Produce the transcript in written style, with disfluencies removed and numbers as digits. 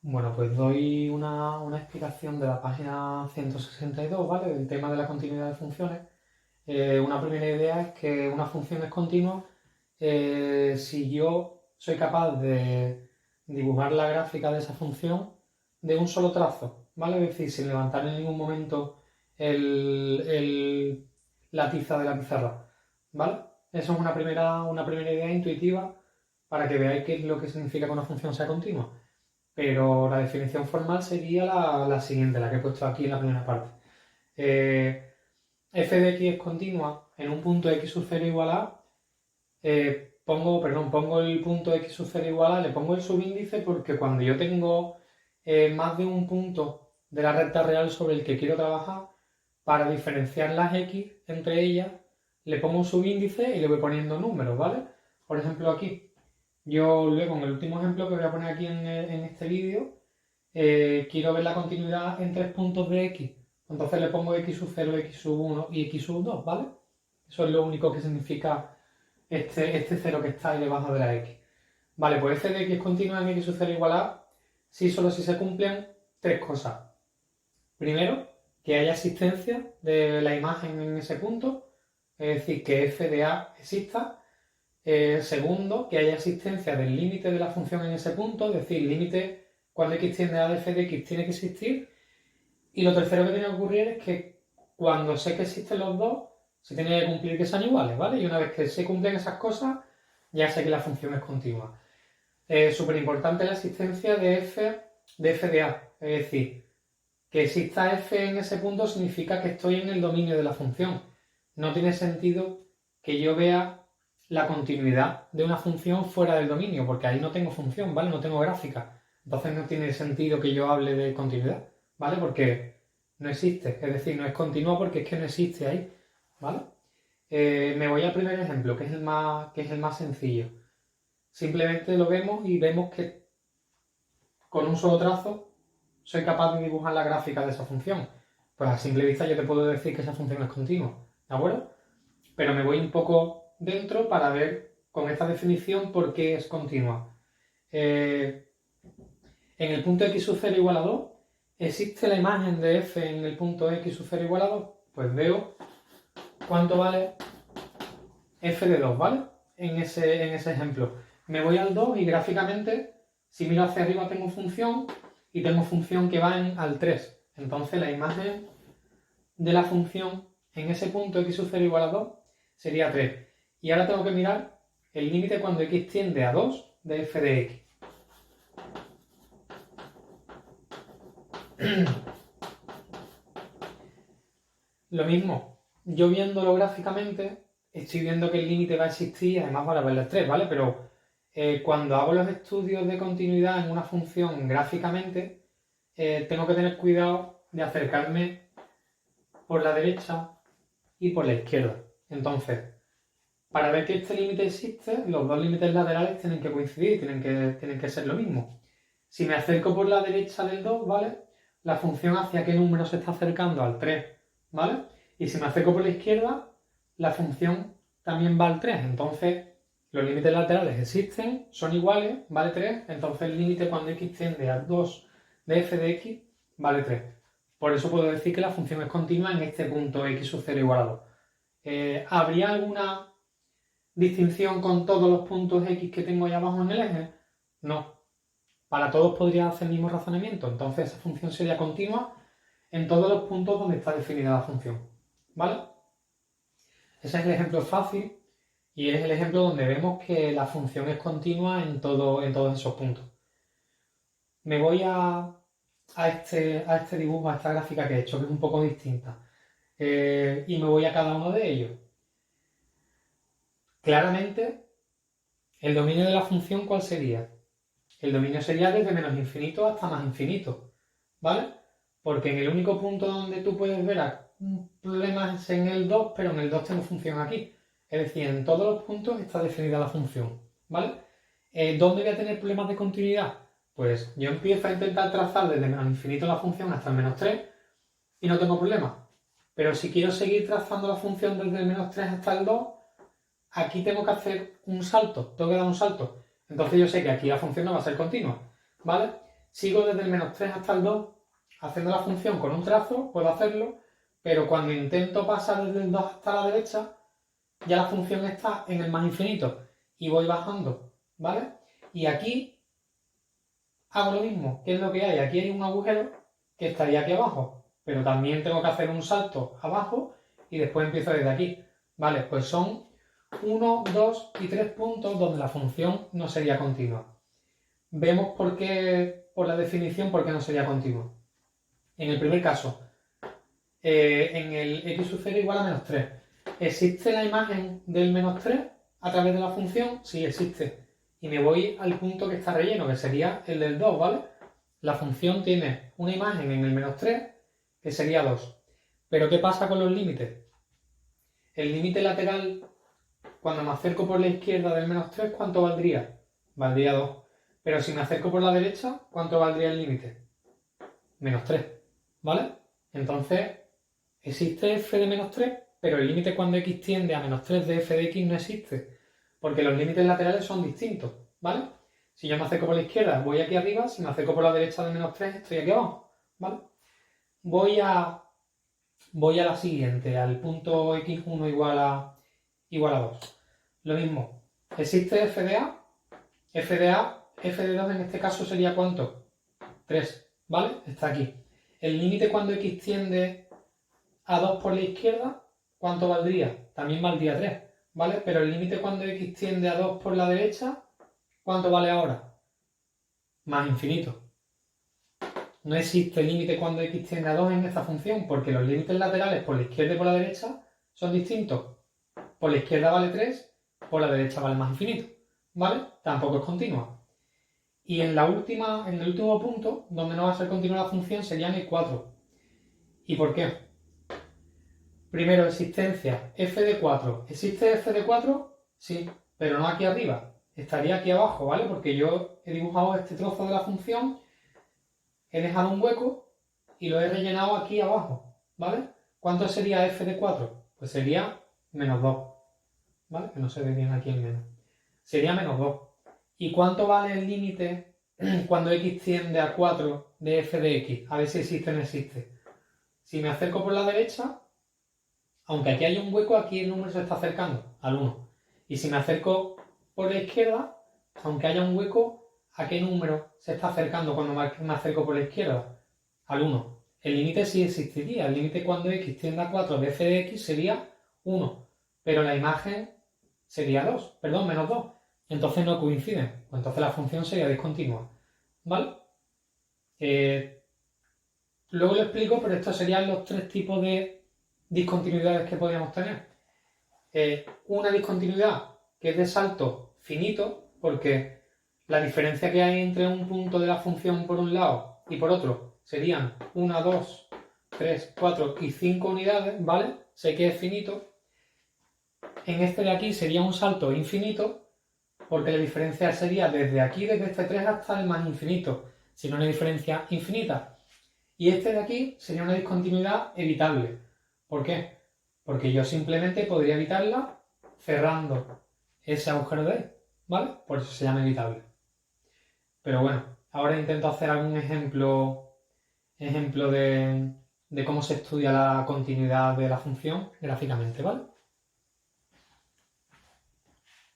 Bueno, pues doy una explicación de la página 162, ¿vale? Del tema de la continuidad de funciones. Una primera idea es que una función es continua si yo soy capaz de dibujar la gráfica de esa función de un solo trazo, ¿vale? Es decir, sin levantar en ningún momento la tiza de la pizarra, ¿vale? Eso es una primera idea intuitiva para que veáis qué es lo que significa que una función sea continua. Pero la definición formal sería la siguiente, la que he puesto aquí en la primera parte. Eh, f de x es continua en un punto x sub 0 igual a, pongo el punto x sub 0 igual a, le pongo el subíndice porque cuando yo tengo más de un punto de la recta real sobre el que quiero trabajar, para diferenciar las x entre ellas, le pongo un subíndice y le voy poniendo números, ¿vale? Por ejemplo, aquí, yo luego en el último ejemplo que voy a poner aquí en este vídeo, quiero ver la continuidad en tres puntos de x. Entonces le pongo x sub 0, x sub 1 y x sub 2, ¿vale? Eso es lo único que significa este 0 que está ahí debajo de la x. Vale, pues f de x continua en x sub 0 igual a si solo si se cumplen tres cosas. Primero, que haya existencia de la imagen en ese punto, es decir, que f de a exista. Segundo, que haya existencia del límite de la función en ese punto, es decir, límite cuando x tiende a de f de x tiene que existir. Y lo tercero que tiene que ocurrir es que cuando sé que existen los dos, se tiene que cumplir que sean iguales, ¿vale? Y una vez que se cumplen esas cosas, ya sé que la función es continua. Súper importante la existencia de f de a, es decir, que exista f en ese punto significa que estoy en el dominio de la función. No tiene sentido que yo vea la continuidad de una función fuera del dominio, porque ahí no tengo función, ¿vale? No tengo gráfica. Entonces no tiene sentido que yo hable de continuidad, ¿vale? Porque no existe, es decir, no es continua porque es que no existe ahí, ¿vale? Me voy al primer ejemplo, que es el más sencillo. Simplemente lo vemos y vemos que con un solo trazo soy capaz de dibujar la gráfica de esa función. Pues a simple vista yo te puedo decir que esa función es continua, ¿de acuerdo? Pero me voy un poco dentro para ver con esta definición por qué es continua. Eh, en el punto x sub 0 igual a 2, ¿existe la imagen de f en el punto x sub 0 igual a 2? Pues veo cuánto vale f de 2, ¿vale? En ese ejemplo. Me voy al 2 y gráficamente, si miro hacia arriba tengo función y tengo función que va al 3. Entonces la imagen de la función en ese punto x sub 0 igual a 2 sería 3. Y ahora tengo que mirar el límite cuando x tiende a 2 de f de x. Lo mismo, yo viéndolo gráficamente, estoy viendo que el límite va a existir y además van a valer 3, ¿vale? Pero cuando hago los estudios de continuidad en una función gráficamente, tengo que tener cuidado de acercarme por la derecha y por la izquierda. Entonces, para ver que este límite existe, los dos límites laterales tienen que coincidir, tienen que ser lo mismo. Si me acerco por la derecha del 2, ¿vale? La función hacia qué número se está acercando al 3, ¿vale? Y si me acerco por la izquierda, la función también va al 3. Entonces, los límites laterales existen, son iguales, vale 3. Entonces, el límite cuando x tiende a 2 de f de x vale 3. Por eso puedo decir que la función es continua en este punto x sub 0 igual a 2. ¿Habría alguna distinción con todos los puntos x que tengo ahí abajo en el eje? No. Para todos podría hacer el mismo razonamiento. Entonces esa función sería continua en todos los puntos donde está definida la función. ¿Vale? Ese es el ejemplo fácil y es el ejemplo donde vemos que la función es continua en todos esos puntos. Me voy a este dibujo, a esta gráfica que he hecho, que es un poco distinta. Y me voy a cada uno de ellos. Claramente, el dominio de la función, ¿cuál sería? El dominio sería desde menos infinito hasta más infinito, ¿vale? Porque en el único punto donde tú puedes ver problemas es en el 2, pero en el 2 tengo función aquí. Es decir, en todos los puntos está definida la función, ¿vale? ¿Dónde voy a tener problemas de continuidad? Pues yo empiezo a intentar trazar desde menos infinito la función hasta el menos 3 y no tengo problema. Pero si quiero seguir trazando la función desde el menos 3 hasta el 2, aquí tengo que hacer un salto, tengo que dar un salto. Entonces yo sé que aquí la función no va a ser continua, ¿vale? sigo desde el -3 hasta el 2 haciendo la función con un trazo, puedo hacerlo, pero cuando intento pasar desde el 2 hasta la derecha, ya la función está en el más infinito y voy bajando, ¿vale? Y aquí hago lo mismo. ¿Qué es lo que hay? Aquí hay un agujero que estaría aquí abajo, pero también tengo que hacer un salto abajo y después empiezo desde aquí. Vale, pues son 1, 2 y 3 puntos donde la función no sería continua. Vemos por qué, por la definición, por qué no sería continua. En el primer caso, en el x sub 0 igual a -3. ¿Existe la imagen del -3 a través de la función? Sí, existe. Y me voy al punto que está relleno, que sería el del 2, ¿vale? La función tiene una imagen en el -3, que sería 2. Pero ¿qué pasa con los límites? El límite lateral, cuando me acerco por la izquierda del -3, ¿cuánto valdría? Valdría 2. Pero si me acerco por la derecha, ¿cuánto valdría el límite? -3, ¿vale? Entonces, existe f de -3, pero el límite cuando x tiende a -3 de f de x no existe, porque los límites laterales son distintos, ¿vale? Si yo me acerco por la izquierda, voy aquí arriba, si me acerco por la derecha de -3, estoy aquí abajo, ¿vale? Voy a la siguiente, al punto x1 igual a 2. Lo mismo, existe f de a, f de 2 en este caso sería ¿cuánto? 3, ¿vale? Está aquí. El límite cuando x tiende a 2 por la izquierda, ¿cuánto valdría? También valdría 3, ¿vale? Pero el límite cuando x tiende a 2 por la derecha, ¿cuánto vale ahora? Más infinito. No existe límite cuando x tiende a 2 en esta función, porque los límites laterales por la izquierda y por la derecha son distintos. Por la izquierda vale 3, por la derecha vale más infinito, ¿vale? Tampoco es continua. Y en el último punto, donde no va a ser continua la función, sería en el 4. ¿Y por qué? Primero, existencia, f de 4. ¿Existe f de 4? Sí, pero no aquí arriba. Estaría aquí abajo, ¿vale? Porque yo he dibujado este trozo de la función, he dejado un hueco y lo he rellenado aquí abajo, ¿vale? ¿Cuánto sería f de 4? Pues sería -2, ¿vale? Que no se ve bien aquí en menos. Sería -2. ¿Y cuánto vale el límite cuando x tiende a 4 de f de x? A ver si existe o no existe. Si me acerco por la derecha, aunque aquí hay un hueco, aquí el número se está acercando al 1. Y si me acerco por la izquierda, aunque haya un hueco, ¿a qué número se está acercando cuando me acerco por la izquierda? Al 1. El límite sí existiría. El límite cuando x tiende a 4 de f de x sería 1. Pero la imagen sería 2. Perdón, -2. Entonces no coinciden. Pues entonces la función sería discontinua. ¿Vale? Luego lo explico, pero estos serían los 3 tipos de discontinuidades que podríamos tener. Una discontinuidad que es de salto finito, porque la diferencia que hay entre un punto de la función por un lado y por otro serían 1, 2, 3, 4 y 5 unidades, ¿vale? Sé que es finito. En este de aquí sería un salto infinito, porque la diferencia sería desde aquí, desde este 3 hasta el más infinito, sino una diferencia infinita. Y este de aquí sería una discontinuidad evitable. ¿Por qué? Porque yo simplemente podría evitarla cerrando ese agujero de ahí, ¿vale? Por eso se llama evitable. Pero bueno, ahora intento hacer algún ejemplo de cómo se estudia la continuidad de la función gráficamente, ¿vale?